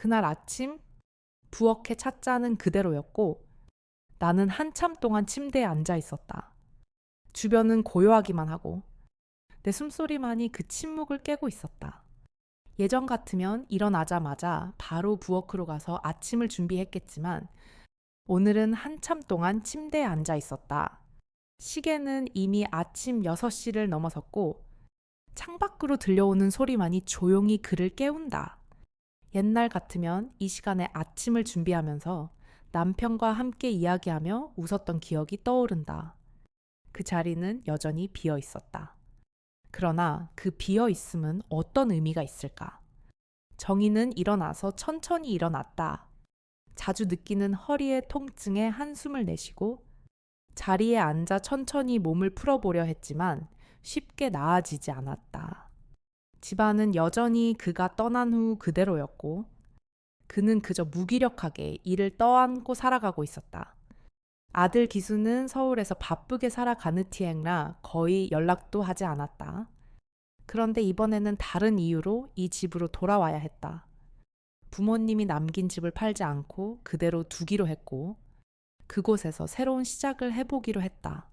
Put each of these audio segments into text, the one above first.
그날 아침 부엌의 찻잔은 그대로였고 나는 한참 동안 침대에 앉아 있었다. 주변은 고요하기만 하고 내 숨소리만이 그 침묵을 깨고 있었다. 예전 같으면 일어나자마자 바로 부엌으로 가서 아침을 준비했겠지만 오늘은 한참 동안 침대에 앉아 있었다. 시계는 이미 아침 6시를 넘어섰고 창밖으로 들려오는 소리만이 조용히 그를 깨운다. 옛날 같으면 이 시간에 아침을 준비하면서 남편과 함께 이야기하며 웃었던 기억이 떠오른다. 그 자리는 여전히 비어 있었다. 그러나 그 비어 있음은 어떤 의미가 있을까? 정희는 일어나서 천천히 일어났다. 자주 느끼는 허리의 통증에 한숨을 내쉬고 자리에 앉아 천천히 몸을 풀어보려 했지만 쉽게 나아지지 않았다. 집안은 여전히 그가 떠난 후 그대로였고 그는 그저 무기력하게 이를 떠안고 살아가고 있었다. 아들 기수는 서울에서 바쁘게 살아가는 티행라 거의 연락도 하지 않았다. 그런데 이번에는 다른 이유로 이 집으로 돌아와야 했다. 부모님이 남긴 집을 팔지 않고 그대로 두기로 했고 그곳에서 새로운 시작을 해보기로 했다.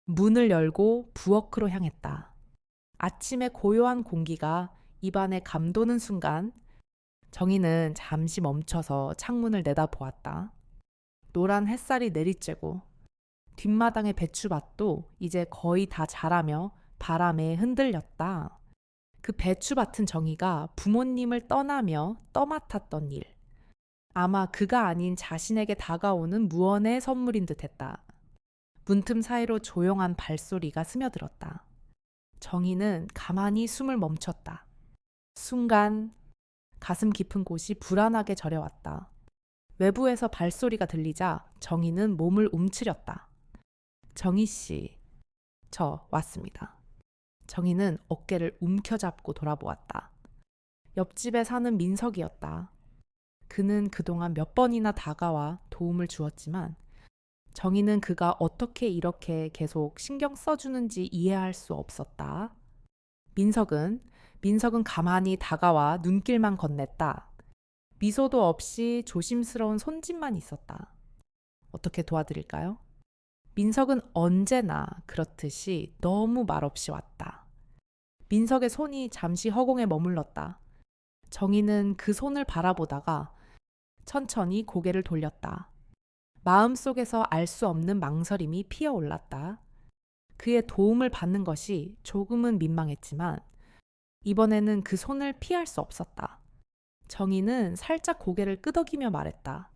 문을 열고 부엌으로 향했다. 아침의 고요한 공기가 입안에 감도는 순간 정희는 잠시 멈춰서 창문을 내다보았다. 노란 햇살이 내리쬐고 뒷마당의 배추밭도 이제 거의 다 자라며 바람에 흔들렸다. 그 배추밭은 정희가 부모님을 떠나며 떠맡았던 일. 아마 그가 아닌 자신에게 다가오는 무언의 선물인 듯했다. 문틈 사이로 조용한 발소리가 스며들었다. 정희는 가만히 숨을 멈췄다. 순간 가슴 깊은 곳이 불안하게 저려왔다. 외부에서 발소리가 들리자 정희는 몸을 움츠렸다. 정희 씨, 저 왔습니다. 정희는 어깨를 움켜잡고 돌아보았다. 옆집에 사는 민석이었다. 그는 그동안 몇 번이나 다가와 도움을 주었지만 정희는 그가 어떻게 이렇게 계속 신경 써주는지 이해할 수 없었다. 민석은 가만히 다가와 눈길만 건넸다. 미소도 없이 조심스러운 손짓만 있었다. 어떻게 도와드릴까요? 민석은 언제나 그렇듯이 너무 말없이 왔다. 민석의 손이 잠시 허공에 머물렀다. 정희는 그 손을 바라보다가 천천히 고개를 돌렸다. 마음속에서 알 수 없는 망설임이 피어올랐다. 그의 도움을 받는 것이 조금은 민망했지만 이번에는 그 손을 피할 수 없었다. 정희는 살짝 고개를 끄덕이며 말했다.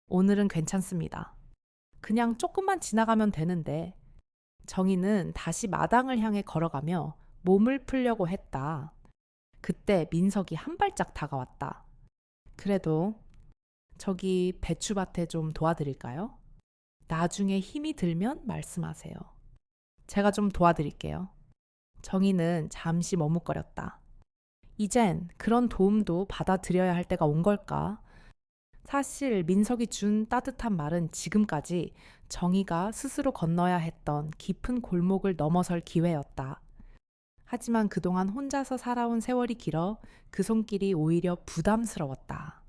오늘은 괜찮습니다. 그냥 조금만 지나가면 되는데. 정희는 다시 마당을 향해 걸어가며 몸을 풀려고 했다. 그때 민석이 한 발짝 다가왔다. 그래도 저기 배추밭에 좀 도와드릴까요? 나중에 힘이 들면 말씀하세요. 제가 좀 도와드릴게요. 정희는 잠시 머뭇거렸다. 이젠 그런 도움도 받아들여야 할 때가 온 걸까? 사실 민석이 준 따뜻한 말은 지금까지 정희가 스스로 건너야 했던 깊은 골목을 넘어설 기회였다. 하지만 그동안 혼자서 살아온 세월이 길어 그 손길이 오히려 부담스러웠다.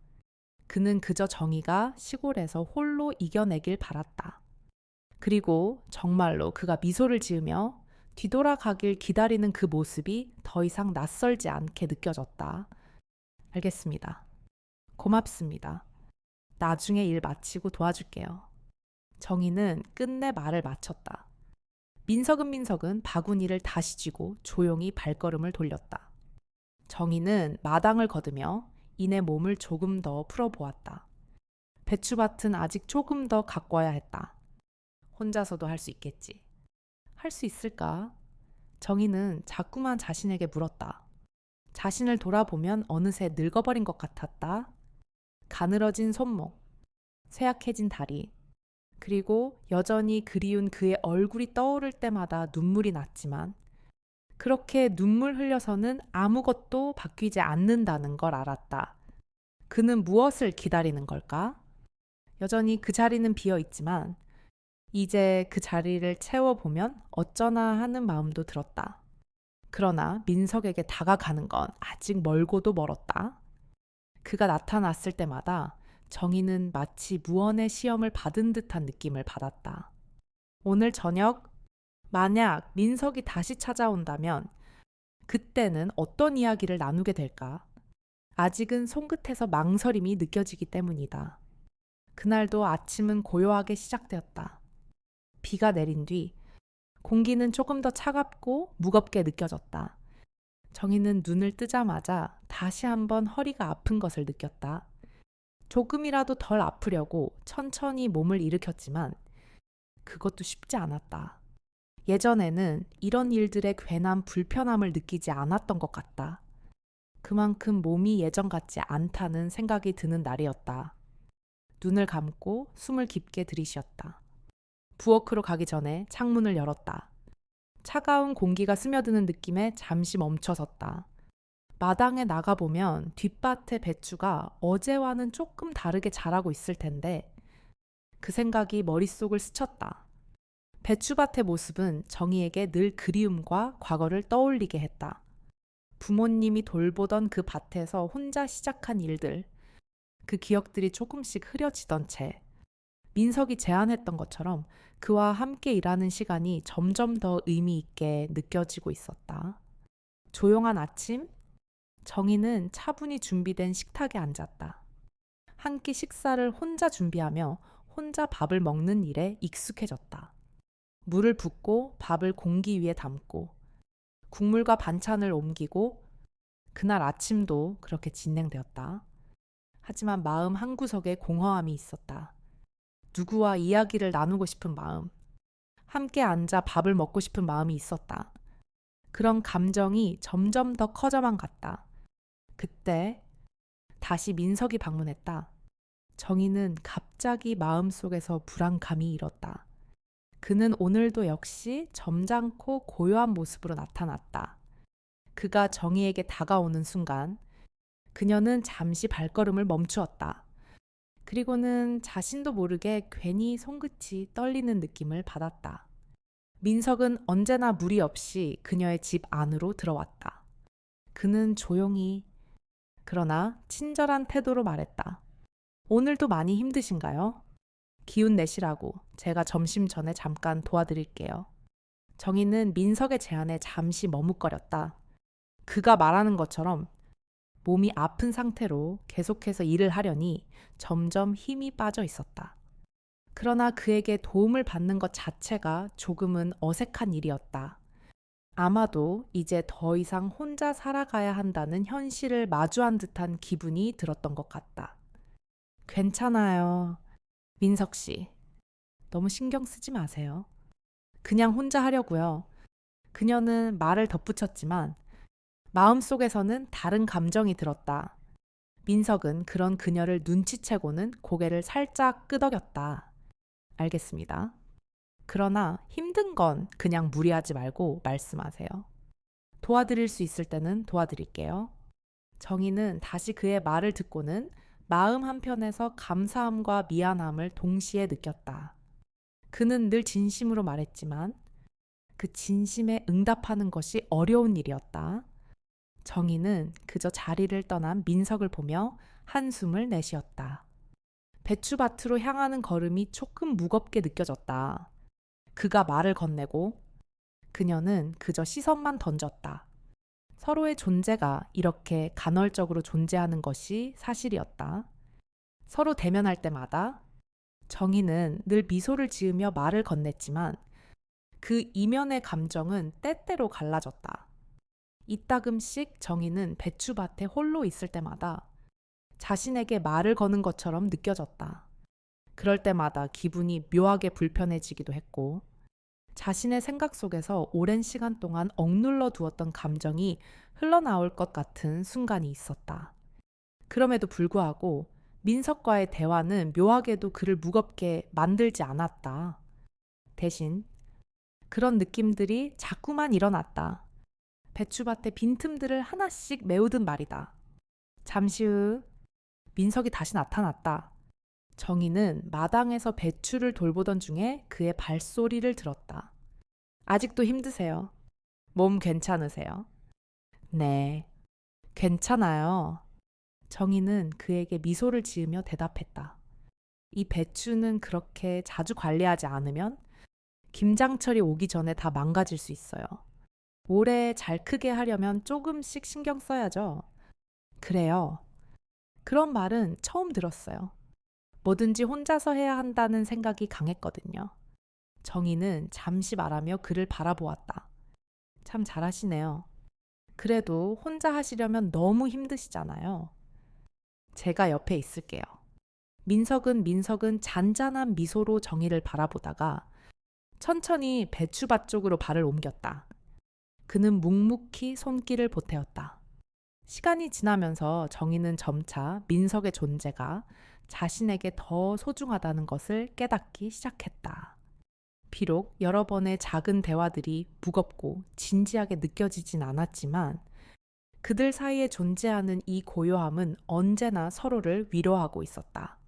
그는 그저 정희가 시골에서 홀로 이겨내길 바랐다. 그리고 정말로 그가 미소를 지으며 뒤돌아가길 기다리는 그 모습이 더 이상 낯설지 않게 느껴졌다. 알겠습니다. 고맙습니다. 나중에 일 마치고 도와줄게요. 정희는 끝내 말을 마쳤다. 민석은 바구니를 다시 쥐고 조용히 발걸음을 돌렸다. 정희는 마당을 걷으며 이내 몸을 조금 더 풀어보았다. 배추밭은 아직 조금 더 가꿔야 했다. 혼자서도 할 수 있겠지. 할 수 있을까? 정희는 자꾸만 자신에게 물었다. 자신을 돌아보면 어느새 늙어버린 것 같았다. 가늘어진 손목, 쇠약해진 다리, 그리고 여전히 그리운 그의 얼굴이 떠오를 때마다 눈물이 났지만 그렇게 눈물 흘려서는 아무것도 바뀌지 않는다는 걸 알았다. 그는 무엇을 기다리는 걸까? 여전히 그 자리는 비어 있지만 이제 그 자리를 채워보면 어쩌나 하는 마음도 들었다. 그러나 민석에게 다가가는 건 아직 멀고도 멀었다. 그가 나타났을 때마다 정희는 마치 무언의 시험을 받은 듯한 느낌을 받았다. 오늘 저녁, 만약 민석이 다시 찾아온다면 그때는 어떤 이야기를 나누게 될까? 아직은 손끝에서 망설임이 느껴지기 때문이다. 그날도 아침은 고요하게 시작되었다. 비가 내린 뒤 공기는 조금 더 차갑고 무겁게 느껴졌다. 정희는 눈을 뜨자마자 다시 한번 허리가 아픈 것을 느꼈다. 조금이라도 덜 아프려고 천천히 몸을 일으켰지만 그것도 쉽지 않았다. 예전에는 이런 일들에 괜한 불편함을 느끼지 않았던 것 같다. 그만큼 몸이 예전 같지 않다는 생각이 드는 날이었다. 눈을 감고 숨을 깊게 들이쉬었다. 부엌으로 가기 전에 창문을 열었다. 차가운 공기가 스며드는 느낌에 잠시 멈춰섰다. 마당에 나가보면 뒷밭의 배추가 어제와는 조금 다르게 자라고 있을 텐데 그 생각이 머릿속을 스쳤다. 배추밭의 모습은 정희에게 늘 그리움과 과거를 떠올리게 했다. 부모님이 돌보던 그 밭에서 혼자 시작한 일들, 그 기억들이 조금씩 흐려지던 채 민석이 제안했던 것처럼 그와 함께 일하는 시간이 점점 더 의미 있게 느껴지고 있었다. 조용한 아침, 정희는 차분히 준비된 식탁에 앉았다. 한 끼 식사를 혼자 준비하며 혼자 밥을 먹는 일에 익숙해졌다. 물을 붓고 밥을 공기 위에 담고 국물과 반찬을 옮기고 그날 아침도 그렇게 진행되었다. 하지만 마음 한구석에 공허함이 있었다. 누구와 이야기를 나누고 싶은 마음, 함께 앉아 밥을 먹고 싶은 마음이 있었다. 그런 감정이 점점 더 커져만 갔다. 그때 다시 민석이 방문했다. 정희는 갑자기 마음속에서 불안감이 일었다. 그는 오늘도 역시 점잖고 고요한 모습으로 나타났다. 그가 정희에게 다가오는 순간 그녀는 잠시 발걸음을 멈추었다. 그리고는 자신도 모르게 괜히 손끝이 떨리는 느낌을 받았다. 민석은 언제나 무리 없이 그녀의 집 안으로 들어왔다. 그는 조용히 그러나 친절한 태도로 말했다. 오늘도 많이 힘드신가요? 기운 내시라고 제가 점심 전에 잠깐 도와드릴게요. 정희는 민석의 제안에 잠시 머뭇거렸다. 그가 말하는 것처럼 몸이 아픈 상태로 계속해서 일을 하려니 점점 힘이 빠져 있었다. 그러나 그에게 도움을 받는 것 자체가 조금은 어색한 일이었다. 아마도 이제 더 이상 혼자 살아가야 한다는 현실을 마주한 듯한 기분이 들었던 것 같다. 괜찮아요. 민석 씨. 너무 신경 쓰지 마세요. 그냥 혼자 하려고요. 그녀는 말을 덧붙였지만 마음속에서는 다른 감정이 들었다. 민석은 그런 그녀를 눈치채고는 고개를 살짝 끄덕였다. 알겠습니다. 그러나 힘든 건 그냥 무리하지 말고 말씀하세요. 도와드릴 수 있을 때는 도와드릴게요. 정희는 다시 그의 말을 듣고는 마음 한편에서 감사함과 미안함을 동시에 느꼈다. 그는 늘 진심으로 말했지만 그 진심에 응답하는 것이 어려운 일이었다. 정희는 그저 자리를 떠난 민석을 보며 한숨을 내쉬었다. 배추밭으로 향하는 걸음이 조금 무겁게 느껴졌다. 그가 말을 건네고 그녀는 그저 시선만 던졌다. 서로의 존재가 이렇게 간헐적으로 존재하는 것이 사실이었다. 서로 대면할 때마다 정희는 늘 미소를 지으며 말을 건넸지만 그 이면의 감정은 때때로 갈라졌다. 이따금씩 정희는 배추밭에 홀로 있을 때마다 자신에게 말을 거는 것처럼 느껴졌다. 그럴 때마다 기분이 묘하게 불편해지기도 했고 자신의 생각 속에서 오랜 시간 동안 억눌러 두었던 감정이 흘러나올 것 같은 순간이 있었다. 그럼에도 불구하고 민석과의 대화는 묘하게도 그를 무겁게 만들지 않았다. 대신 그런 느낌들이 자꾸만 일어났다. 배추밭의 빈틈들을 하나씩 메우듯 말이다. 잠시 후 민석이 다시 나타났다. 정희는 마당에서 배추를 돌보던 중에 그의 발소리를 들었다. 아직도 힘드세요? 몸 괜찮으세요? 네, 괜찮아요. 정희는 그에게 미소를 지으며 대답했다. 이 배추는 그렇게 자주 관리하지 않으면 김장철이 오기 전에 다 망가질 수 있어요. 올해 잘 크게 하려면 조금씩 신경 써야죠. 그래요. 그런 말은 처음 들었어요. 뭐든지 혼자서 해야 한다는 생각이 강했거든요. 정희는 잠시 말하며 그를 바라보았다. 참 잘하시네요. 그래도 혼자 하시려면 너무 힘드시잖아요. 제가 옆에 있을게요. 민석은 잔잔한 미소로 정희를 바라보다가 천천히 배추밭 쪽으로 발을 옮겼다. 그는 묵묵히 손길을 보태었다. 시간이 지나면서 정희는 점차 민석의 존재가 자신에게 더 소중하다는 것을 깨닫기 시작했다. 비록 여러 번의 작은 대화들이 무겁고 진지하게 느껴지진 않았지만 그들 사이에 존재하는 이 고요함은 언제나 서로를 위로하고 있었다.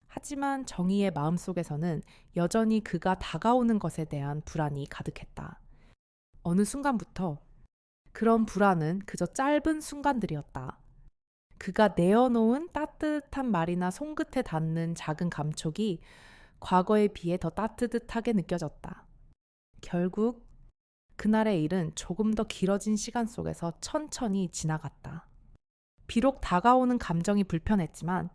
하지만 정희의 마음속에서는 여전히 그가 다가오는 것에 대한 불안이 가득했다. 어느 순간부터 그런 불안은 그저 짧은 순간들이었다. 그가 내어놓은 따뜻한 말이나 손끝에 닿는 작은 감촉이 과거에 비해 더 따뜻하게 느껴졌다. 결국 그날의 일은 조금 더 길어진 시간 속에서 천천히 지나갔다. 비록 다가오는 감정이 불편했지만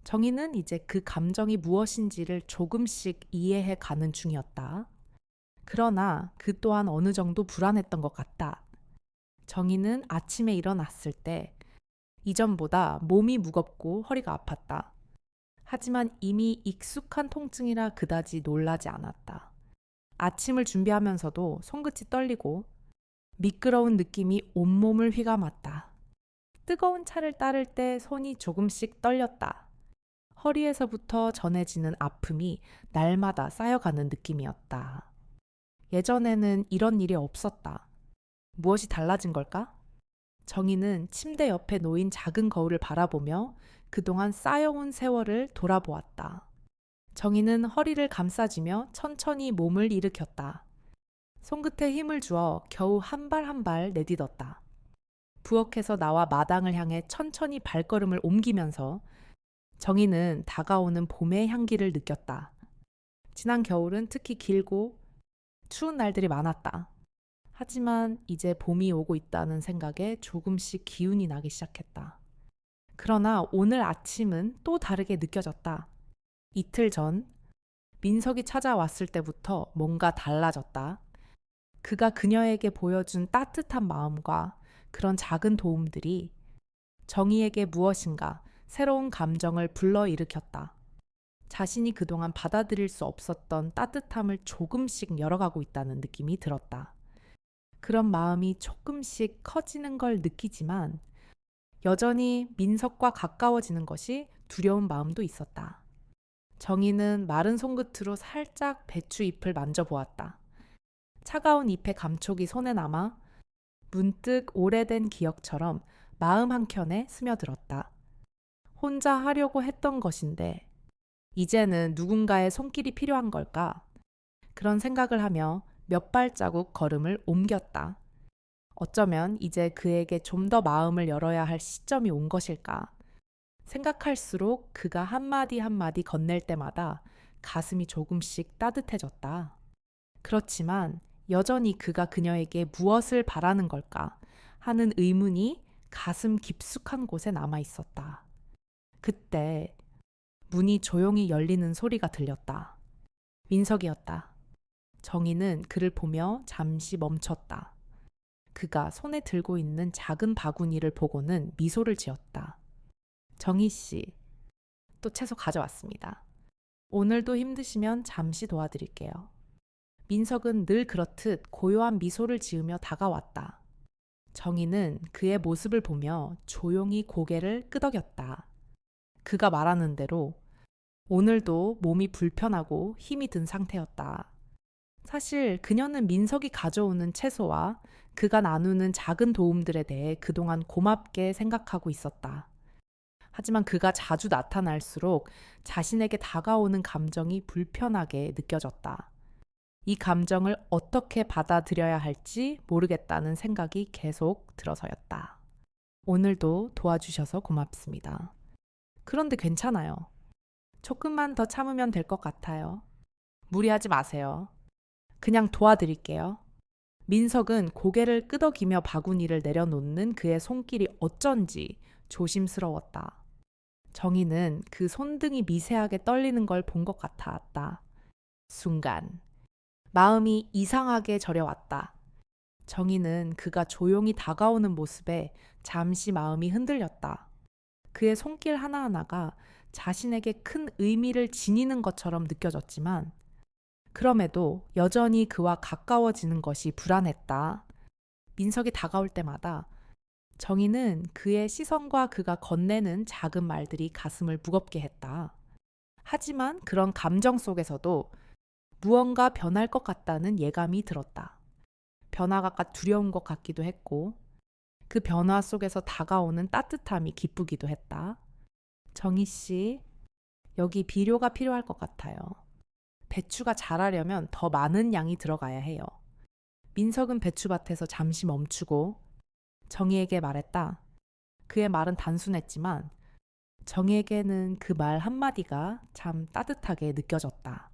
정희는 이제 그 감정이 무엇인지를 조금씩 이해해 가는 중이었다. 그러나 그 또한 어느 정도 불안했던 것 같다. 정희는 아침에 일어났을 때 이전보다 몸이 무겁고 허리가 아팠다. 하지만 이미 익숙한 통증이라 그다지 놀라지 않았다. 아침을 준비하면서도 손끝이 떨리고 미끄러운 느낌이 온몸을 휘감았다. 뜨거운 차를 따를 때 손이 조금씩 떨렸다. 허리에서부터 전해지는 아픔이 날마다 쌓여가는 느낌이었다. 예전에는 이런 일이 없었다. 무엇이 달라진 걸까? 정희는 침대 옆에 놓인 작은 거울을 바라보며 그동안 쌓여온 세월을 돌아보았다. 정희는 허리를 감싸쥐며 천천히 몸을 일으켰다. 손끝에 힘을 주어 겨우 한 발 한 발 내딛었다. 부엌에서 나와 마당을 향해 천천히 발걸음을 옮기면서 정희는 다가오는 봄의 향기를 느꼈다. 지난 겨울은 특히 길고 추운 날들이 많았다. 하지만 이제 봄이 오고 있다는 생각에 조금씩 기운이 나기 시작했다. 그러나 오늘 아침은 또 다르게 느껴졌다. 이틀 전 민석이 찾아왔을 때부터 뭔가 달라졌다. 그가 그녀에게 보여준 따뜻한 마음과 그런 작은 도움들이 정희에게 무엇인가 새로운 감정을 불러일으켰다. 자신이 그동안 받아들일 수 없었던 따뜻함을 조금씩 열어가고 있다는 느낌이 들었다. 그런 마음이 조금씩 커지는 걸 느끼지만 여전히 민석과 가까워지는 것이 두려운 마음도 있었다. 정희는 마른 손끝으로 살짝 배추 잎을 만져보았다. 차가운 잎의 감촉이 손에 남아 문득 오래된 기억처럼 마음 한켠에 스며들었다. 혼자 하려고 했던 것인데 이제는 누군가의 손길이 필요한 걸까? 그런 생각을 하며 몇 발자국 걸음을 옮겼다. 어쩌면 이제 그에게 좀 더 마음을 열어야 할 시점이 온 것일까? 생각할수록 그가 한마디 한마디 건넬 때마다 가슴이 조금씩 따뜻해졌다. 그렇지만 여전히 그가 그녀에게 무엇을 바라는 걸까 하는 의문이 가슴 깊숙한 곳에 남아 있었다. 그때 문이 조용히 열리는 소리가 들렸다. 민석이었다. 정희는 그를 보며 잠시 멈췄다. 그가 손에 들고 있는 작은 바구니를 보고는 미소를 지었다. 정희 씨, 또 채소 가져왔습니다. 오늘도 힘드시면 잠시 도와드릴게요. 민석은 늘 그렇듯 고요한 미소를 지으며 다가왔다. 정희는 그의 모습을 보며 조용히 고개를 끄덕였다. 그가 말하는 대로 오늘도 몸이 불편하고 힘이 든 상태였다. 사실 그녀는 민석이 가져오는 채소와 그가 나누는 작은 도움들에 대해 그동안 고맙게 생각하고 있었다. 하지만 그가 자주 나타날수록 자신에게 다가오는 감정이 불편하게 느껴졌다. 이 감정을 어떻게 받아들여야 할지 모르겠다는 생각이 계속 들어서였다. 오늘도 도와주셔서 고맙습니다. 그런데 괜찮아요. 조금만 더 참으면 될 것 같아요. 무리하지 마세요. 그냥 도와드릴게요. 민석은 고개를 끄덕이며 바구니를 내려놓는 그의 손길이 어쩐지 조심스러웠다. 정희는 그 손등이 미세하게 떨리는 걸 본 것 같았다. 순간 마음이 이상하게 저려왔다. 정희는 그가 조용히 다가오는 모습에 잠시 마음이 흔들렸다. 그의 손길 하나하나가 자신에게 큰 의미를 지니는 것처럼 느껴졌지만 그럼에도 여전히 그와 가까워지는 것이 불안했다. 민석이 다가올 때마다 정희는 그의 시선과 그가 건네는 작은 말들이 가슴을 무겁게 했다. 하지만 그런 감정 속에서도 무언가 변할 것 같다는 예감이 들었다. 변화가 두려운 것 같기도 했고 그 변화 속에서 다가오는 따뜻함이 기쁘기도 했다. 정희 씨, 여기 비료가 필요할 것 같아요. 배추가 자라려면 더 많은 양이 들어가야 해요. 민석은 배추밭에서 잠시 멈추고 정희에게 말했다. 그의 말은 단순했지만 정희에게는 그 말 한마디가 참 따뜻하게 느껴졌다.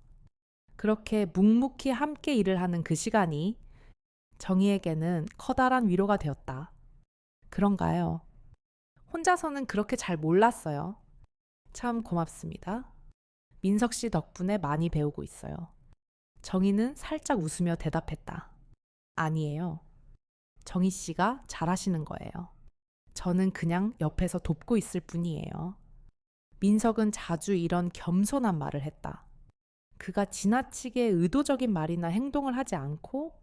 그렇게 묵묵히 함께 일을 하는 그 시간이 정희에게는 커다란 위로가 되었다. 그런가요? 혼자서는 그렇게 잘 몰랐어요. 참 고맙습니다. 민석 씨 덕분에 많이 배우고 있어요. 정희는 살짝 웃으며 대답했다. 아니에요. 정희 씨가 잘하시는 거예요. 저는 그냥 옆에서 돕고 있을 뿐이에요. 민석은 자주 이런 겸손한 말을 했다. 그가 지나치게 의도적인 말이나 행동을 하지 않고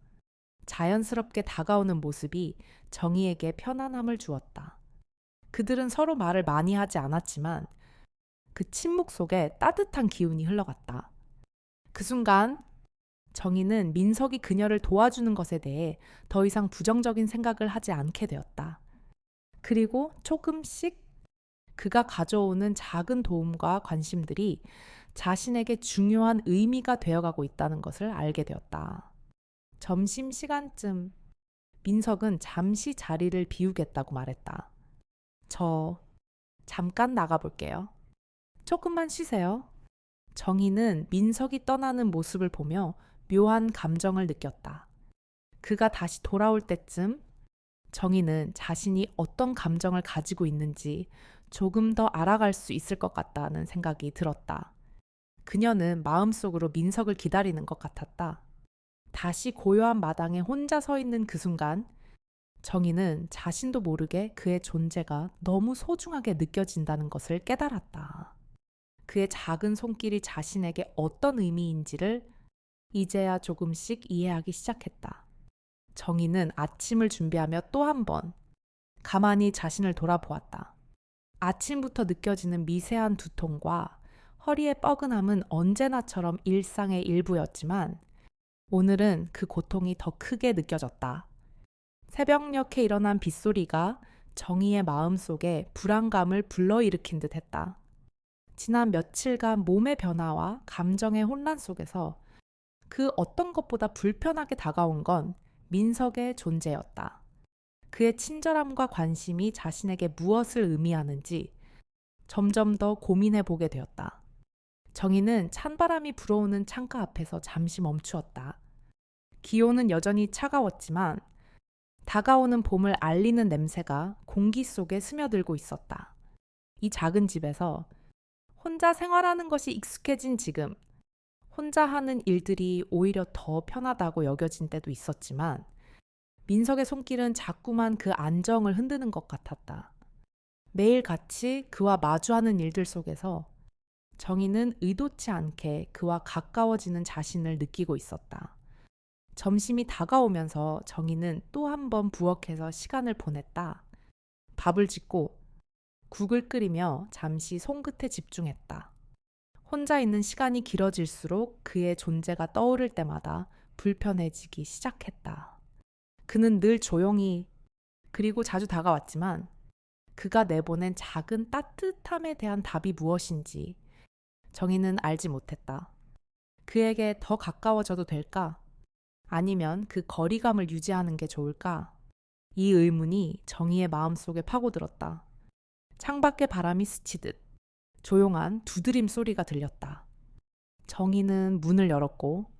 자연스럽게 다가오는 모습이 정희에게 편안함을 주었다. 그들은 서로 말을 많이 하지 않았지만 그 침묵 속에 따뜻한 기운이 흘러갔다. 그 순간 정희는 민석이 그녀를 도와주는 것에 대해 더 이상 부정적인 생각을 하지 않게 되었다. 그리고 조금씩 그가 가져오는 작은 도움과 관심들이 자신에게 중요한 의미가 되어가고 있다는 것을 알게 되었다. 점심시간쯤 민석은 잠시 자리를 비우겠다고 말했다. 저 잠깐 나가볼게요. 조금만 쉬세요. 정희는 민석이 떠나는 모습을 보며 묘한 감정을 느꼈다. 그가 다시 돌아올 때쯤 정희는 자신이 어떤 감정을 가지고 있는지 조금 더 알아갈 수 있을 것 같다는 생각이 들었다. 그녀는 마음속으로 민석을 기다리는 것 같았다. 다시 고요한 마당에 혼자 서 있는 그 순간 정희는 자신도 모르게 그의 존재가 너무 소중하게 느껴진다는 것을 깨달았다. 그의 작은 손길이 자신에게 어떤 의미인지를 이제야 조금씩 이해하기 시작했다. 정희는 아침을 준비하며 또 한 번 가만히 자신을 돌아보았다. 아침부터 느껴지는 미세한 두통과 허리의 뻐근함은 언제나처럼 일상의 일부였지만 오늘은 그 고통이 더 크게 느껴졌다. 새벽녘에 일어난 빗소리가 정희의 마음속에 불안감을 불러일으킨 듯 했다. 지난 며칠간 몸의 변화와 감정의 혼란 속에서 그 어떤 것보다 불편하게 다가온 건 민석의 존재였다. 그의 친절함과 관심이 자신에게 무엇을 의미하는지 점점 더 고민해 보게 되었다. 정희는 찬바람이 불어오는 창가 앞에서 잠시 멈추었다. 기온은 여전히 차가웠지만 다가오는 봄을 알리는 냄새가 공기 속에 스며들고 있었다. 이 작은 집에서 혼자 생활하는 것이 익숙해진 지금, 혼자 하는 일들이 오히려 더 편하다고 여겨진 때도 있었지만 민석의 손길은 자꾸만 그 안정을 흔드는 것 같았다. 매일 같이 그와 마주하는 일들 속에서 정희는 의도치 않게 그와 가까워지는 자신을 느끼고 있었다. 점심이 다가오면서 정희는 또 한 번 부엌에서 시간을 보냈다. 밥을 짓고 국을 끓이며 잠시 손끝에 집중했다. 혼자 있는 시간이 길어질수록 그의 존재가 떠오를 때마다 불편해지기 시작했다. 그는 늘 조용히 그리고 자주 다가왔지만 그가 내보낸 작은 따뜻함에 대한 답이 무엇인지 정희는 알지 못했다. 그에게 더 가까워져도 될까? 아니면 그 거리감을 유지하는 게 좋을까? 이 의문이 정희의 마음속에 파고들었다. 창밖에 바람이 스치듯 조용한 두드림 소리가 들렸다. 정희는 문을 열었고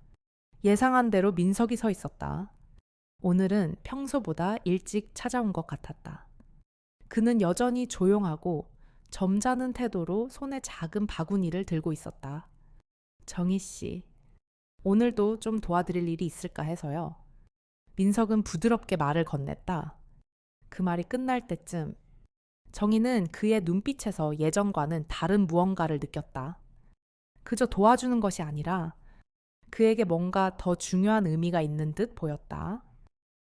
예상한 대로 민석이 서 있었다. 오늘은 평소보다 일찍 찾아온 것 같았다. 그는 여전히 조용하고 점잖은 태도로 손에 작은 바구니를 들고 있었다. 정희 씨, 오늘도 좀 도와드릴 일이 있을까 해서요. 민석은 부드럽게 말을 건넸다. 그 말이 끝날 때쯤 정희는 그의 눈빛에서 예전과는 다른 무언가를 느꼈다. 그저 도와주는 것이 아니라 그에게 뭔가 더 중요한 의미가 있는 듯 보였다.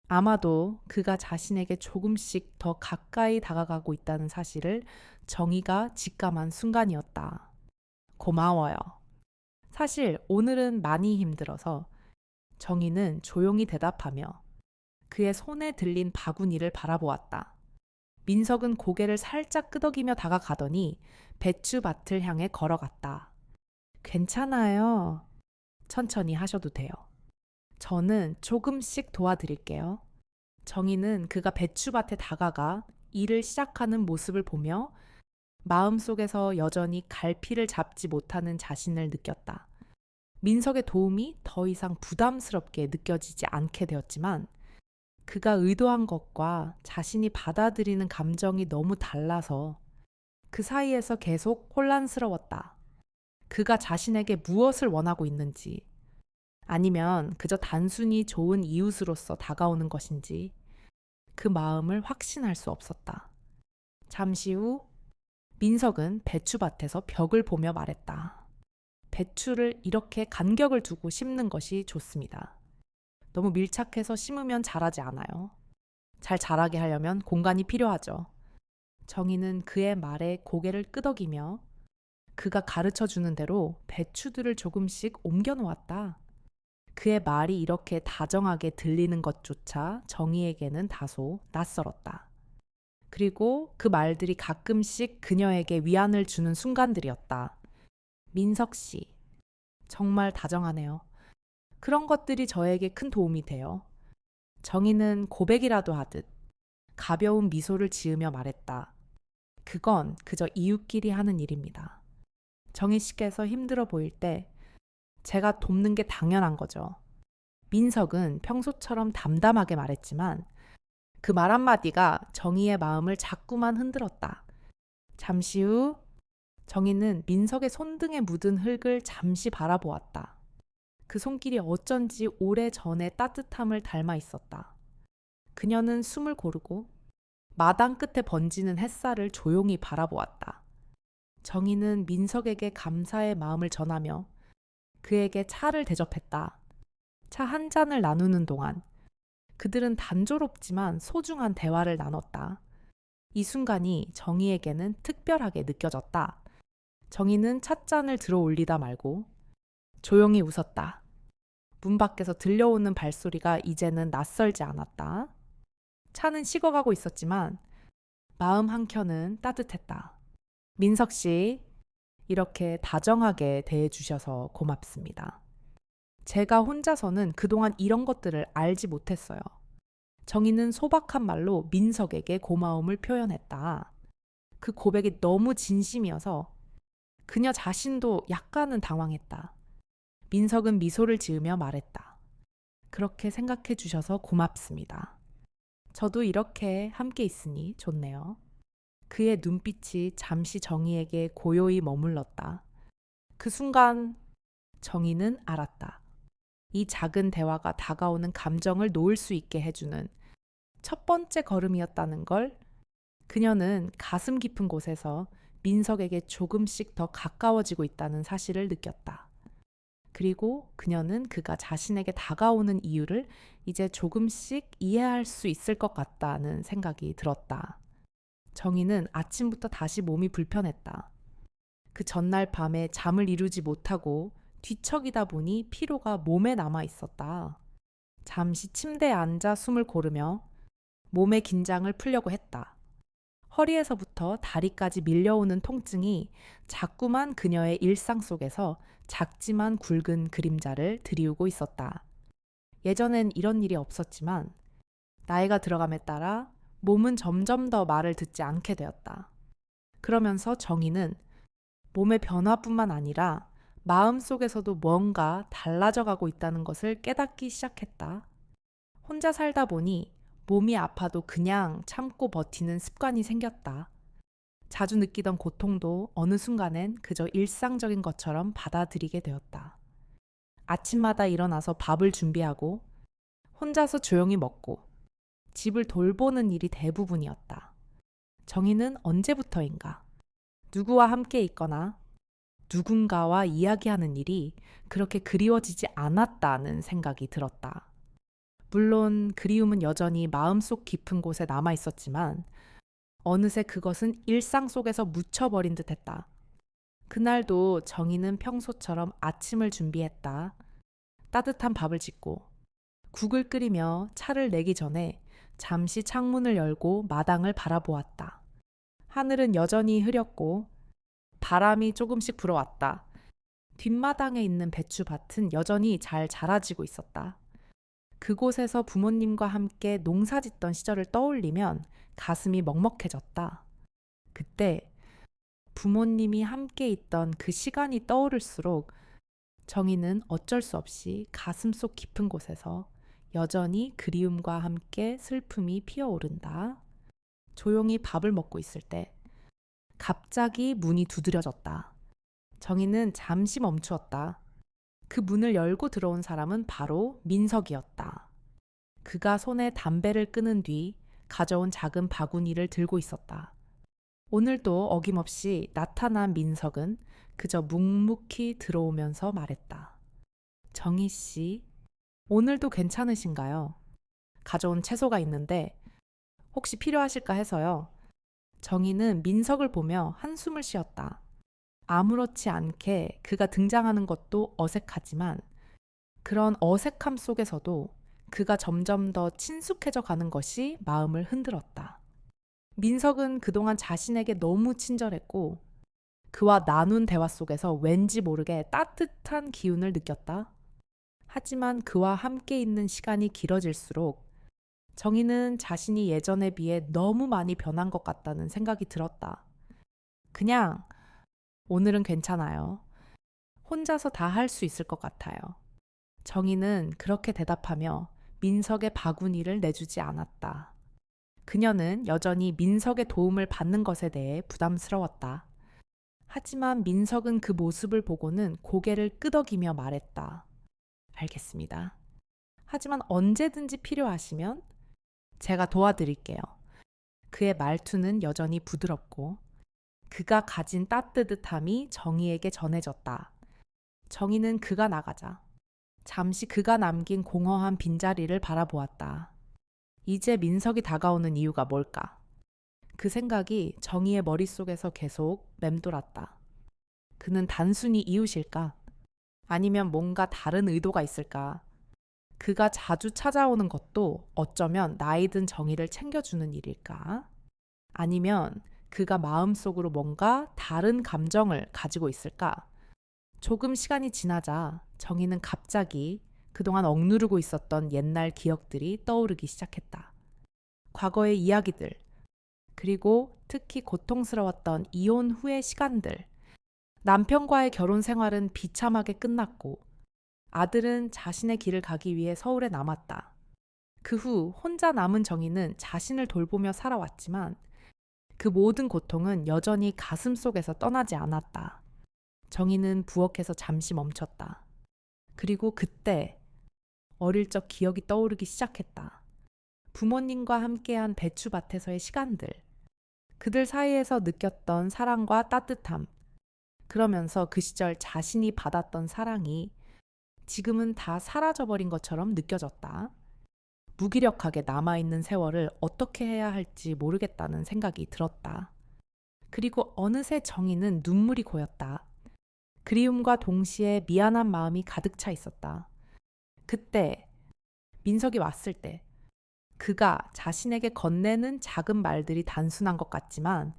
아마도 그가 자신에게 조금씩 더 가까이 다가가고 있다는 사실을 정희가 직감한 순간이었다. 고마워요. 사실 오늘은 많이 힘들어서 정희는 조용히 대답하며 그의 손에 들린 바구니를 바라보았다. 민석은 고개를 살짝 끄덕이며 다가가더니 배추밭을 향해 걸어갔다. 괜찮아요. 천천히 하셔도 돼요. 저는 조금씩 도와드릴게요. 정희는 그가 배추밭에 다가가 일을 시작하는 모습을 보며 마음속에서 여전히 갈피를 잡지 못하는 자신을 느꼈다. 민석의 도움이 더 이상 부담스럽게 느껴지지 않게 되었지만 그가 의도한 것과 자신이 받아들이는 감정이 너무 달라서 그 사이에서 계속 혼란스러웠다. 그가 자신에게 무엇을 원하고 있는지, 아니면 그저 단순히 좋은 이웃으로서 다가오는 것인지 그 마음을 확신할 수 없었다. 잠시 후 민석은 배추밭에서 벽을 보며 말했다. 배추를 이렇게 간격을 두고 심는 것이 좋습니다. 너무 밀착해서 심으면 자라지 않아요. 잘 자라게 하려면 공간이 필요하죠. 정희는 그의 말에 고개를 끄덕이며 그가 가르쳐 주는 대로 배추들을 조금씩 옮겨 놓았다. 그의 말이 이렇게 다정하게 들리는 것조차 정희에게는 다소 낯설었다. 그리고 그 말들이 가끔씩 그녀에게 위안을 주는 순간들이었다. 민석 씨, 정말 다정하네요. 그런 것들이 저에게 큰 도움이 돼요. 정희는 고백이라도 하듯 가벼운 미소를 지으며 말했다. 그건 그저 이웃끼리 하는 일입니다. 정희 씨께서 힘들어 보일 때 제가 돕는 게 당연한 거죠. 민석은 평소처럼 담담하게 말했지만 그 말 한마디가 정희의 마음을 자꾸만 흔들었다. 잠시 후 정희는 민석의 손등에 묻은 흙을 잠시 바라보았다. 그 손길이 어쩐지 오래전의 따뜻함을 닮아 있었다. 그녀는 숨을 고르고 마당 끝에 번지는 햇살을 조용히 바라보았다. 정희는 민석에게 감사의 마음을 전하며 그에게 차를 대접했다. 차 한 잔을 나누는 동안 그들은 단조롭지만 소중한 대화를 나눴다. 이 순간이 정희에게는 특별하게 느껴졌다. 정희는 찻잔을 들어 올리다 말고 조용히 웃었다. 문 밖에서 들려오는 발소리가 이제는 낯설지 않았다. 차는 식어가고 있었지만 마음 한켠은 따뜻했다. 민석 씨, 이렇게 다정하게 대해주셔서 고맙습니다. 제가 혼자서는 그동안 이런 것들을 알지 못했어요. 정희는 소박한 말로 민석에게 고마움을 표현했다. 그 고백이 너무 진심이어서 그녀 자신도 약간은 당황했다. 민석은 미소를 지으며 말했다. 그렇게 생각해 주셔서 고맙습니다. 저도 이렇게 함께 있으니 좋네요. 그의 눈빛이 잠시 정희에게 고요히 머물렀다. 그 순간 정희는 알았다. 이 작은 대화가 다가오는 감정을 놓을 수 있게 해주는 첫 번째 걸음이었다는 걸 그녀는 가슴 깊은 곳에서 민석에게 조금씩 더 가까워지고 있다는 사실을 느꼈다. 그리고 그녀는 그가 자신에게 다가오는 이유를 이제 조금씩 이해할 수 있을 것 같다는 생각이 들었다. 정희는 아침부터 다시 몸이 불편했다. 그 전날 밤에 잠을 이루지 못하고 뒤척이다 보니 피로가 몸에 남아 있었다. 잠시 침대에 앉아 숨을 고르며 몸의 긴장을 풀려고 했다. 허리에서부터 다리까지 밀려오는 통증이 자꾸만 그녀의 일상 속에서 작지만 굵은 그림자를 드리우고 있었다. 예전엔 이런 일이 없었지만 나이가 들어감에 따라 몸은 점점 더 말을 듣지 않게 되었다. 그러면서 정희는 몸의 변화뿐만 아니라 마음속에서도 뭔가 달라져 가고 있다는 것을 깨닫기 시작했다. 혼자 살다 보니 몸이 아파도 그냥 참고 버티는 습관이 생겼다. 자주 느끼던 고통도 어느 순간엔 그저 일상적인 것처럼 받아들이게 되었다. 아침마다 일어나서 밥을 준비하고 혼자서 조용히 먹고 집을 돌보는 일이 대부분이었다. 정희는 언제부터인가 누구와 함께 있거나 누군가와 이야기하는 일이 그렇게 그리워지지 않았다는 생각이 들었다. 물론 그리움은 여전히 마음속 깊은 곳에 남아 있었지만 어느새 그것은 일상 속에서 묻혀버린 듯 했다. 그날도 정희는 평소처럼 아침을 준비했다. 따뜻한 밥을 짓고 국을 끓이며 차를 내기 전에 잠시 창문을 열고 마당을 바라보았다. 하늘은 여전히 흐렸고 바람이 조금씩 불어왔다. 뒷마당에 있는 배추밭은 여전히 잘 자라지고 있었다. 그곳에서 부모님과 함께 농사 짓던 시절을 떠올리면 가슴이 먹먹해졌다. 그때 부모님이 함께 있던 그 시간이 떠오를수록 정희는 어쩔 수 없이 가슴속 깊은 곳에서 여전히 그리움과 함께 슬픔이 피어오른다. 조용히 밥을 먹고 있을 때 갑자기 문이 두드려졌다. 정희는 잠시 멈추었다. 그 문을 열고 들어온 사람은 바로 민석이었다. 그가 손에 담배를 끄는 뒤 가져온 작은 바구니를 들고 있었다. 오늘도 어김없이 나타난 민석은 그저 묵묵히 들어오면서 말했다. 정희 씨, 오늘도 괜찮으신가요? 가져온 채소가 있는데 혹시 필요하실까 해서요. 정희는 민석을 보며 한숨을 쉬었다. 아무렇지 않게 그가 등장하는 것도 어색하지만 그런 어색함 속에서도 그가 점점 더 친숙해져 가는 것이 마음을 흔들었다. 민석은 그동안 자신에게 너무 친절했고 그와 나눈 대화 속에서 왠지 모르게 따뜻한 기운을 느꼈다. 하지만 그와 함께 있는 시간이 길어질수록 정희는 자신이 예전에 비해 너무 많이 변한 것 같다는 생각이 들었다. 그냥 오늘은 괜찮아요. 혼자서 다 할 수 있을 것 같아요. 정희는 그렇게 대답하며 민석의 바구니를 내주지 않았다. 그녀는 여전히 민석의 도움을 받는 것에 대해 부담스러웠다. 하지만 민석은 그 모습을 보고는 고개를 끄덕이며 말했다. 알겠습니다. 하지만 언제든지 필요하시면 제가 도와드릴게요. 그의 말투는 여전히 부드럽고 그가 가진 따뜻함이 정희에게 전해졌다. 정희는 그가 나가자 잠시 그가 남긴 공허한 빈자리를 바라보았다. 이제 민석이 다가오는 이유가 뭘까? 그 생각이 정희의 머릿속에서 계속 맴돌았다. 그는 단순히 이웃일까? 아니면 뭔가 다른 의도가 있을까? 그가 자주 찾아오는 것도 어쩌면 나이 든 정희를 챙겨주는 일일까? 아니면 그가 마음속으로 뭔가 다른 감정을 가지고 있을까? 조금 시간이 지나자 정희는 갑자기 그동안 억누르고 있었던 옛날 기억들이 떠오르기 시작했다. 과거의 이야기들, 그리고 특히 고통스러웠던 이혼 후의 시간들. 남편과의 결혼 생활은 비참하게 끝났고 아들은 자신의 길을 가기 위해 서울에 남았다. 그 후 혼자 남은 정희는 자신을 돌보며 살아왔지만 그 모든 고통은 여전히 가슴 속에서 떠나지 않았다. 정희는 부엌에서 잠시 멈췄다. 그리고 그때 어릴 적 기억이 떠오르기 시작했다. 부모님과 함께한 배추밭에서의 시간들. 그들 사이에서 느꼈던 사랑과 따뜻함. 그러면서 그 시절 자신이 받았던 사랑이 지금은 다 사라져버린 것처럼 느껴졌다. 무기력하게 남아있는 세월을 어떻게 해야 할지 모르겠다는 생각이 들었다. 그리고 어느새 정희는 눈물이 고였다. 그리움과 동시에 미안한 마음이 가득 차 있었다. 그때 민석이 왔을 때 그가 자신에게 건네는 작은 말들이 단순한 것 같지만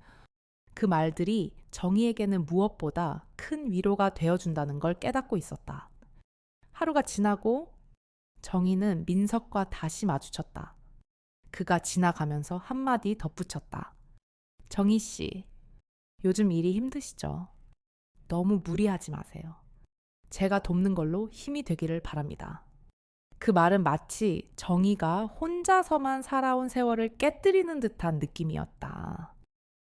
그 말들이 정희에게는 무엇보다 큰 위로가 되어준다는 걸 깨닫고 있었다. 하루가 지나고 정희는 민석과 다시 마주쳤다. 그가 지나가면서 한마디 덧붙였다. 정희 씨, 요즘 일이 힘드시죠? 너무 무리하지 마세요. 제가 돕는 걸로 힘이 되기를 바랍니다. 그 말은 마치 정희가 혼자서만 살아온 세월을 깨뜨리는 듯한 느낌이었다.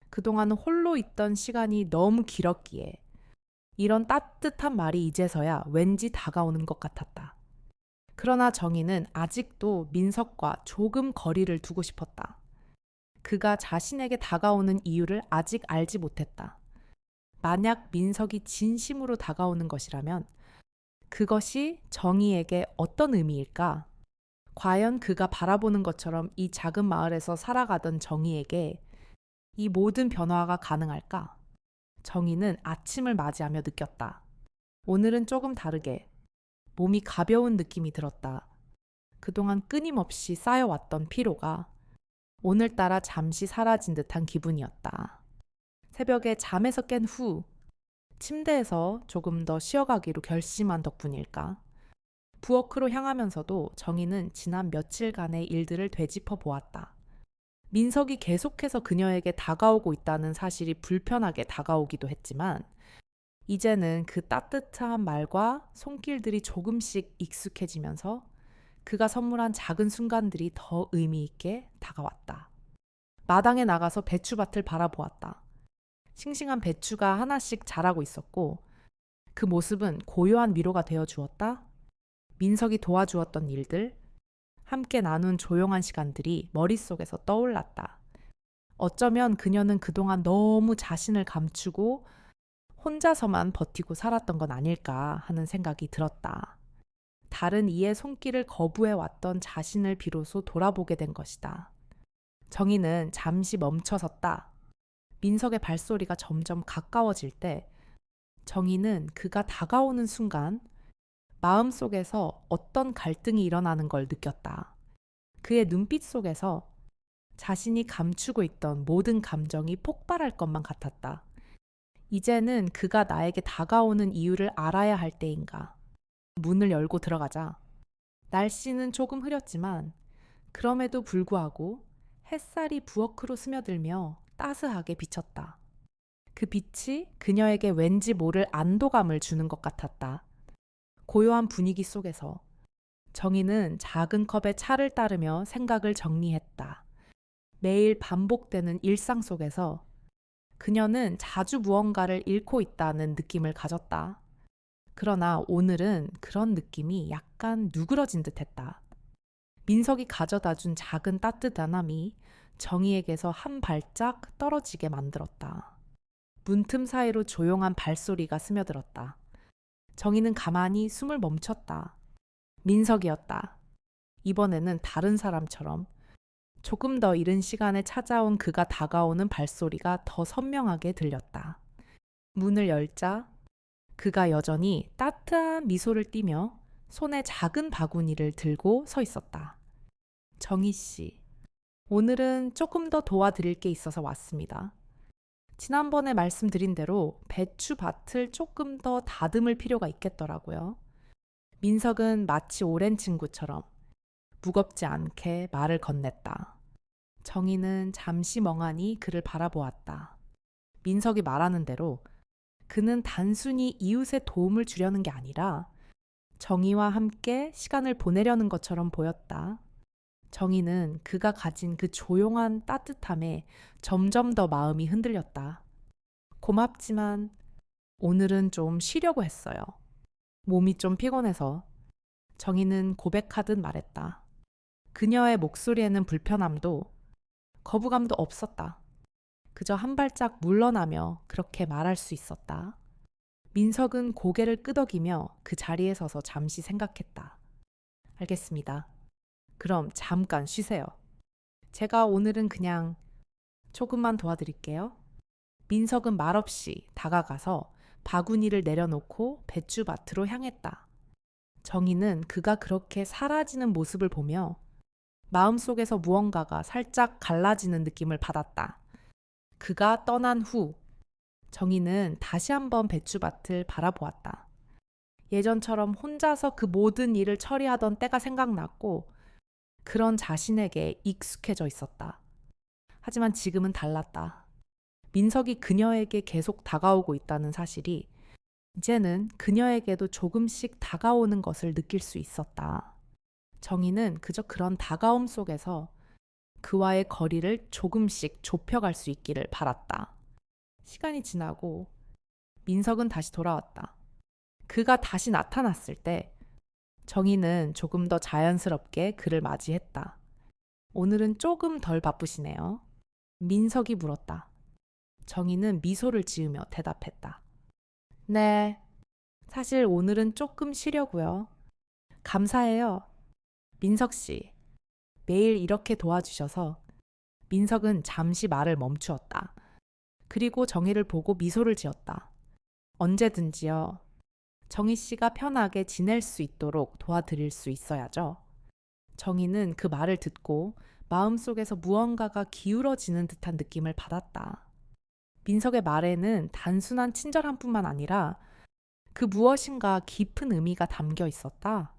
그동안 홀로 있던 시간이 너무 길었기에 이런 따뜻한 말이 이제서야 왠지 다가오는 것 같았다. 그러나 정희는 아직도 민석과 조금 거리를 두고 싶었다. 그가 자신에게 다가오는 이유를 아직 알지 못했다. 만약 민석이 진심으로 다가오는 것이라면 그것이 정희에게 어떤 의미일까? 과연 그가 바라보는 것처럼 이 작은 마을에서 살아가던 정희에게 이 모든 변화가 가능할까? 정희는 아침을 맞이하며 느꼈다. 오늘은 조금 다르게 몸이 가벼운 느낌이 들었다. 그동안 끊임없이 쌓여왔던 피로가 오늘따라 잠시 사라진 듯한 기분이었다. 새벽에 잠에서 깬 후 침대에서 조금 더 쉬어가기로 결심한 덕분일까? 부엌으로 향하면서도 정희는 지난 며칠간의 일들을 되짚어 보았다. 민석이 계속해서 그녀에게 다가오고 있다는 사실이 불편하게 다가오기도 했지만 이제는 그 따뜻한 말과 손길들이 조금씩 익숙해지면서 그가 선물한 작은 순간들이 더 의미 있게 다가왔다. 마당에 나가서 배추밭을 바라보았다. 싱싱한 배추가 하나씩 자라고 있었고 그 모습은 고요한 위로가 되어 주었다. 민석이 도와주었던 일들, 함께 나눈 조용한 시간들이 머릿속에서 떠올랐다. 어쩌면 그녀는 그동안 너무 자신을 감추고 혼자서만 버티고 살았던 건 아닐까 하는 생각이 들었다. 다른 이의 손길을 거부해왔던 자신을 비로소 돌아보게 된 것이다. 정희는 잠시 멈춰섰다. 민석의 발소리가 점점 가까워질 때 정희는 그가 다가오는 순간 마음속에서 어떤 갈등이 일어나는 걸 느꼈다. 그의 눈빛 속에서 자신이 감추고 있던 모든 감정이 폭발할 것만 같았다. 이제는 그가 나에게 다가오는 이유를 알아야 할 때인가. 문을 열고 들어가자 날씨는 조금 흐렸지만 그럼에도 불구하고 햇살이 부엌으로 스며들며 따스하게 비쳤다. 그 빛이 그녀에게 왠지 모를 안도감을 주는 것 같았다. 고요한 분위기 속에서 정희는 작은 컵에 차를 따르며 생각을 정리했다. 매일 반복되는 일상 속에서 그녀는 자주 무언가를 잃고 있다는 느낌을 가졌다. 그러나 오늘은 그런 느낌이 약간 누그러진 듯했다. 민석이 가져다 준 작은 따뜻함이 정희에게서 한 발짝 떨어지게 만들었다. 문틈 사이로 조용한 발소리가 스며들었다. 정희는 가만히 숨을 멈췄다. 민석이었다. 이번에는 다른 사람처럼 조금 더 이른 시간에 찾아온 그가 다가오는 발소리가 더 선명하게 들렸다. 문을 열자 그가 여전히 따뜻한 미소를 띠며 손에 작은 바구니를 들고 서 있었다. 정희 씨, 오늘은 조금 더 도와드릴 게 있어서 왔습니다. 지난번에 말씀드린 대로 배추밭을 조금 더 다듬을 필요가 있겠더라고요. 민석은 마치 오랜 친구처럼 무겁지 않게 말을 건넸다. 정희는 잠시 멍하니 그를 바라보았다. 민석이 말하는 대로 그는 단순히 이웃에 도움을 주려는 게 아니라 정희와 함께 시간을 보내려는 것처럼 보였다. 정희는 그가 가진 그 조용한 따뜻함에 점점 더 마음이 흔들렸다. 고맙지만 오늘은 좀 쉬려고 했어요. 몸이 좀 피곤해서. 정희는 고백하듯 말했다. 그녀의 목소리에는 불편함도 거부감도 없었다. 그저 한 발짝 물러나며 그렇게 말할 수 있었다. 민석은 고개를 끄덕이며 그 자리에 서서 잠시 생각했다. 알겠습니다. 그럼 잠깐 쉬세요. 제가 오늘은 그냥 조금만 도와드릴게요. 민석은 말없이 다가가서 바구니를 내려놓고 배추밭으로 향했다. 정희는 그가 그렇게 사라지는 모습을 보며 마음속에서 무언가가 살짝 갈라지는 느낌을 받았다. 그가 떠난 후 정희는 다시 한번 배추밭을 바라보았다. 예전처럼 혼자서 그 모든 일을 처리하던 때가 생각났고 그런 자신에게 익숙해져 있었다. 하지만 지금은 달랐다. 민석이 그녀에게 계속 다가오고 있다는 사실이 이제는 그녀에게도 조금씩 다가오는 것을 느낄 수 있었다. 정희는 그저 그런 다가옴 속에서 그와의 거리를 조금씩 좁혀갈 수 있기를 바랐다. 시간이 지나고 민석은 다시 돌아왔다. 그가 다시 나타났을 때 정희는 조금 더 자연스럽게 그를 맞이했다. 오늘은 조금 덜 바쁘시네요. 민석이 물었다. 정희는 미소를 지으며 대답했다. 네, 사실 오늘은 조금 쉬려고요. 감사해요. 민석 씨, 매일 이렇게 도와주셔서. 민석은 잠시 말을 멈추었다. 그리고 정희를 보고 미소를 지었다. 언제든지요. 정희 씨가 편하게 지낼 수 있도록 도와드릴 수 있어야죠. 정희는 그 말을 듣고 마음속에서 무언가가 기울어지는 듯한 느낌을 받았다. 민석의 말에는 단순한 친절함뿐만 아니라 그 무엇인가 깊은 의미가 담겨 있었다.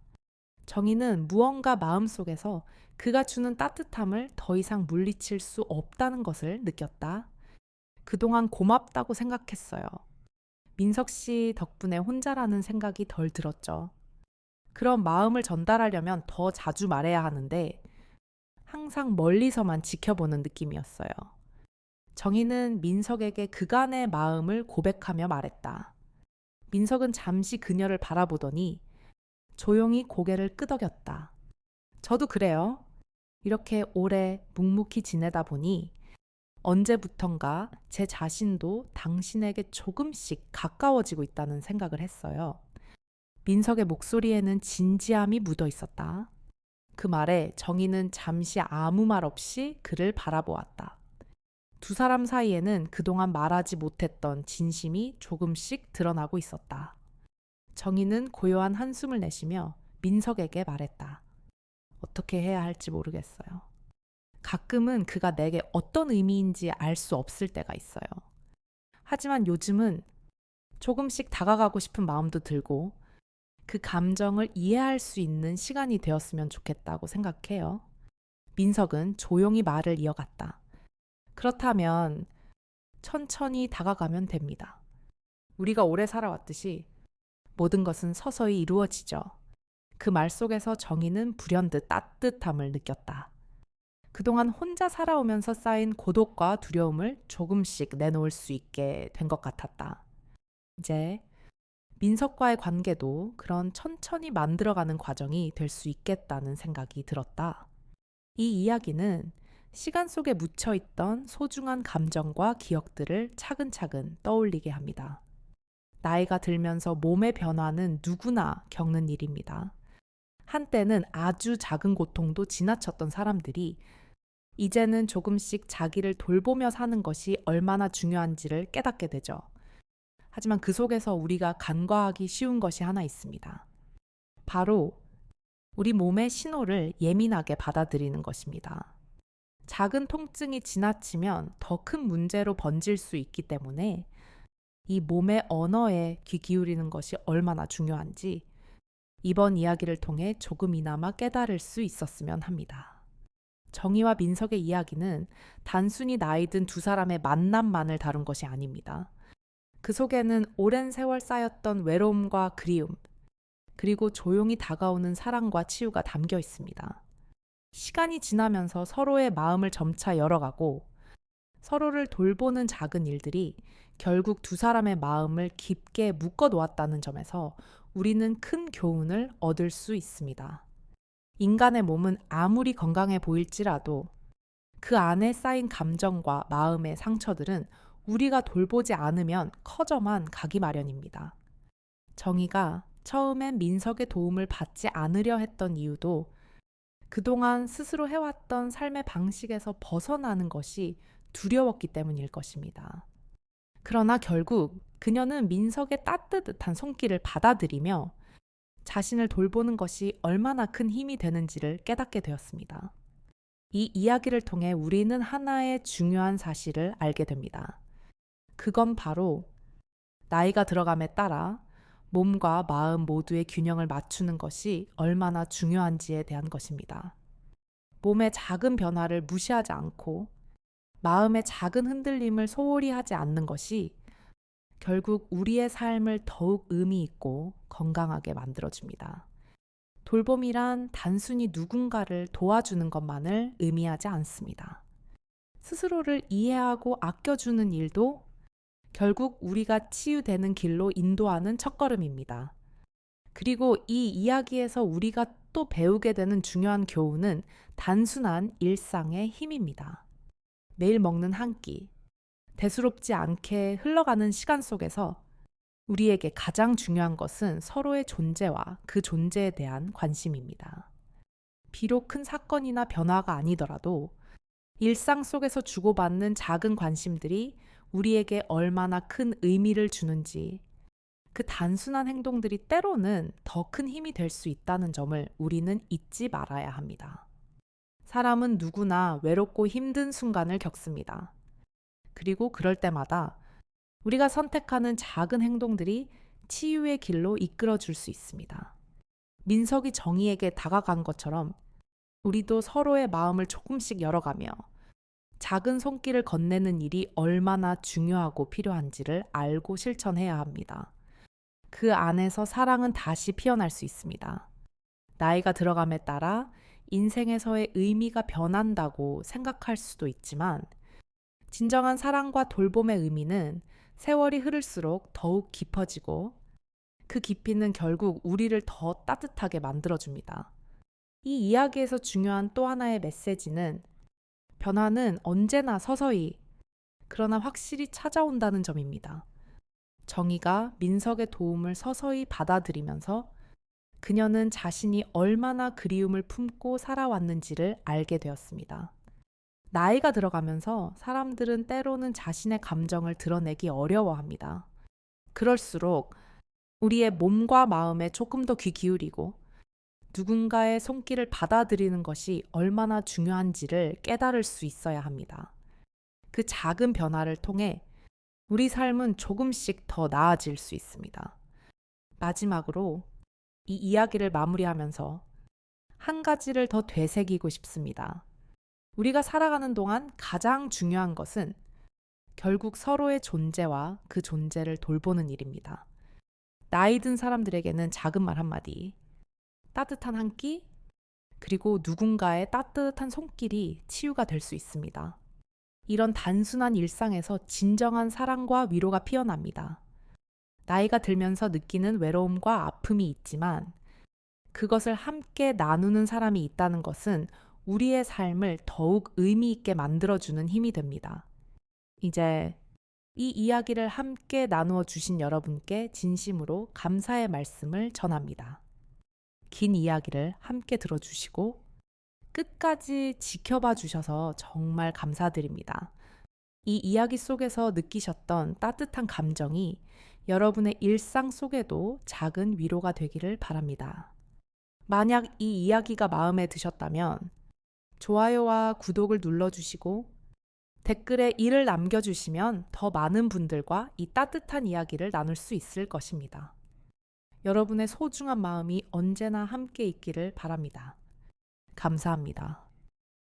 정희는 무언가 마음속에서 그가 주는 따뜻함을 더 이상 물리칠 수 없다는 것을 느꼈다. 그동안 고맙다고 생각했어요. 민석 씨 덕분에 혼자라는 생각이 덜 들었죠. 그런 마음을 전달하려면 더 자주 말해야 하는데 항상 멀리서만 지켜보는 느낌이었어요. 정희는 민석에게 그간의 마음을 고백하며 말했다. 민석은 잠시 그녀를 바라보더니 조용히 고개를 끄덕였다. 저도 그래요. 이렇게 오래 묵묵히 지내다 보니 언제부턴가 제 자신도 당신에게 조금씩 가까워지고 있다는 생각을 했어요. 민석의 목소리에는 진지함이 묻어 있었다. 그 말에 정희는 잠시 아무 말 없이 그를 바라보았다. 두 사람 사이에는 그동안 말하지 못했던 진심이 조금씩 드러나고 있었다. 정희는 고요한 한숨을 내쉬며 민석에게 말했다. 어떻게 해야 할지 모르겠어요. 가끔은 그가 내게 어떤 의미인지 알 수 없을 때가 있어요. 하지만 요즘은 조금씩 다가가고 싶은 마음도 들고 그 감정을 이해할 수 있는 시간이 되었으면 좋겠다고 생각해요. 민석은 조용히 말을 이어갔다. 그렇다면 천천히 다가가면 됩니다. 우리가 오래 살아왔듯이 모든 것은 서서히 이루어지죠. 그 말 속에서 정희는 불현듯 따뜻함을 느꼈다. 그동안 혼자 살아오면서 쌓인 고독과 두려움을 조금씩 내놓을 수 있게 된 것 같았다. 이제 민석과의 관계도 그런 천천히 만들어가는 과정이 될 수 있겠다는 생각이 들었다. 이 이야기는 시간 속에 묻혀있던 소중한 감정과 기억들을 차근차근 떠올리게 합니다. 나이가 들면서 몸의 변화는 누구나 겪는 일입니다. 한때는 아주 작은 고통도 지나쳤던 사람들이 이제는 조금씩 자기를 돌보며 사는 것이 얼마나 중요한지를 깨닫게 되죠. 하지만 그 속에서 우리가 간과하기 쉬운 것이 하나 있습니다. 바로 우리 몸의 신호를 예민하게 받아들이는 것입니다. 작은 통증이 지나치면 더 큰 문제로 번질 수 있기 때문에 이 몸의 언어에 귀 기울이는 것이 얼마나 중요한지 이번 이야기를 통해 조금이나마 깨달을 수 있었으면 합니다. 정희와 민석의 이야기는 단순히 나이 든 두 사람의 만남만을 다룬 것이 아닙니다. 그 속에는 오랜 세월 쌓였던 외로움과 그리움, 그리고 조용히 다가오는 사랑과 치유가 담겨 있습니다. 시간이 지나면서 서로의 마음을 점차 열어가고 서로를 돌보는 작은 일들이 결국 두 사람의 마음을 깊게 묶어 놓았다는 점에서 우리는 큰 교훈을 얻을 수 있습니다. 인간의 몸은 아무리 건강해 보일지라도 그 안에 쌓인 감정과 마음의 상처들은 우리가 돌보지 않으면 커져만 가기 마련입니다. 정희가 처음엔 민석의 도움을 받지 않으려 했던 이유도 그동안 스스로 해왔던 삶의 방식에서 벗어나는 것이 두려웠기 때문일 것입니다. 그러나 결국 그녀는 민석의 따뜻한 손길을 받아들이며 자신을 돌보는 것이 얼마나 큰 힘이 되는지를 깨닫게 되었습니다. 이 이야기를 통해 우리는 하나의 중요한 사실을 알게 됩니다. 그건 바로 나이가 들어감에 따라 몸과 마음 모두의 균형을 맞추는 것이 얼마나 중요한지에 대한 것입니다. 몸의 작은 변화를 무시하지 않고 마음의 작은 흔들림을 소홀히 하지 않는 것이 결국 우리의 삶을 더욱 의미 있고 건강하게 만들어줍니다. 돌봄이란 단순히 누군가를 도와주는 것만을 의미하지 않습니다. 스스로를 이해하고 아껴주는 일도 결국 우리가 치유되는 길로 인도하는 첫걸음입니다. 그리고 이 이야기에서 우리가 또 배우게 되는 중요한 교훈은 단순한 일상의 힘입니다. 매일 먹는 한 끼, 대수롭지 않게 흘러가는 시간 속에서 우리에게 가장 중요한 것은 서로의 존재와 그 존재에 대한 관심입니다. 비록 큰 사건이나 변화가 아니더라도 일상 속에서 주고받는 작은 관심들이 우리에게 얼마나 큰 의미를 주는지, 그 단순한 행동들이 때로는 더 큰 힘이 될 수 있다는 점을 우리는 잊지 말아야 합니다. 사람은 누구나 외롭고 힘든 순간을 겪습니다. 그리고 그럴 때마다 우리가 선택하는 작은 행동들이 치유의 길로 이끌어 줄 수 있습니다. 민석이 정희에게 다가간 것처럼 우리도 서로의 마음을 조금씩 열어가며 작은 손길을 건네는 일이 얼마나 중요하고 필요한지를 알고 실천해야 합니다. 그 안에서 사랑은 다시 피어날 수 있습니다. 나이가 들어감에 따라 인생에서의 의미가 변한다고 생각할 수도 있지만 진정한 사랑과 돌봄의 의미는 세월이 흐를수록 더욱 깊어지고 그 깊이는 결국 우리를 더 따뜻하게 만들어줍니다. 이 이야기에서 중요한 또 하나의 메시지는 변화는 언제나 서서히 그러나 확실히 찾아온다는 점입니다. 정희가 민석의 도움을 서서히 받아들이면서 그녀는 자신이 얼마나 그리움을 품고 살아왔는지를 알게 되었습니다. 나이가 들어가면서 사람들은 때로는 자신의 감정을 드러내기 어려워합니다. 그럴수록 우리의 몸과 마음에 조금 더 귀 기울이고 누군가의 손길을 받아들이는 것이 얼마나 중요한지를 깨달을 수 있어야 합니다. 그 작은 변화를 통해 우리 삶은 조금씩 더 나아질 수 있습니다. 마지막으로 이 이야기를 마무리하면서 한 가지를 더 되새기고 싶습니다. 우리가 살아가는 동안 가장 중요한 것은 결국 서로의 존재와 그 존재를 돌보는 일입니다. 나이 든 사람들에게는 작은 말 한마디, 따뜻한 한 끼, 그리고 누군가의 따뜻한 손길이 치유가 될 수 있습니다. 이런 단순한 일상에서 진정한 사랑과 위로가 피어납니다. 나이가 들면서 느끼는 외로움과 아픔이 있지만 그것을 함께 나누는 사람이 있다는 것은 우리의 삶을 더욱 의미 있게 만들어주는 힘이 됩니다. 이제 이 이야기를 함께 나누어 주신 여러분께 진심으로 감사의 말씀을 전합니다. 긴 이야기를 함께 들어주시고 끝까지 지켜봐 주셔서 정말 감사드립니다. 이 이야기 속에서 느끼셨던 따뜻한 감정이 여러분의 일상 속에도 작은 위로가 되기를 바랍니다. 만약 이 이야기가 마음에 드셨다면 좋아요와 구독을 눌러주시고 댓글에 일을 남겨주시면 더 많은 분들과 이 따뜻한 이야기를 나눌 수 있을 것입니다. 여러분의 소중한 마음이 언제나 함께 있기를 바랍니다. 감사합니다.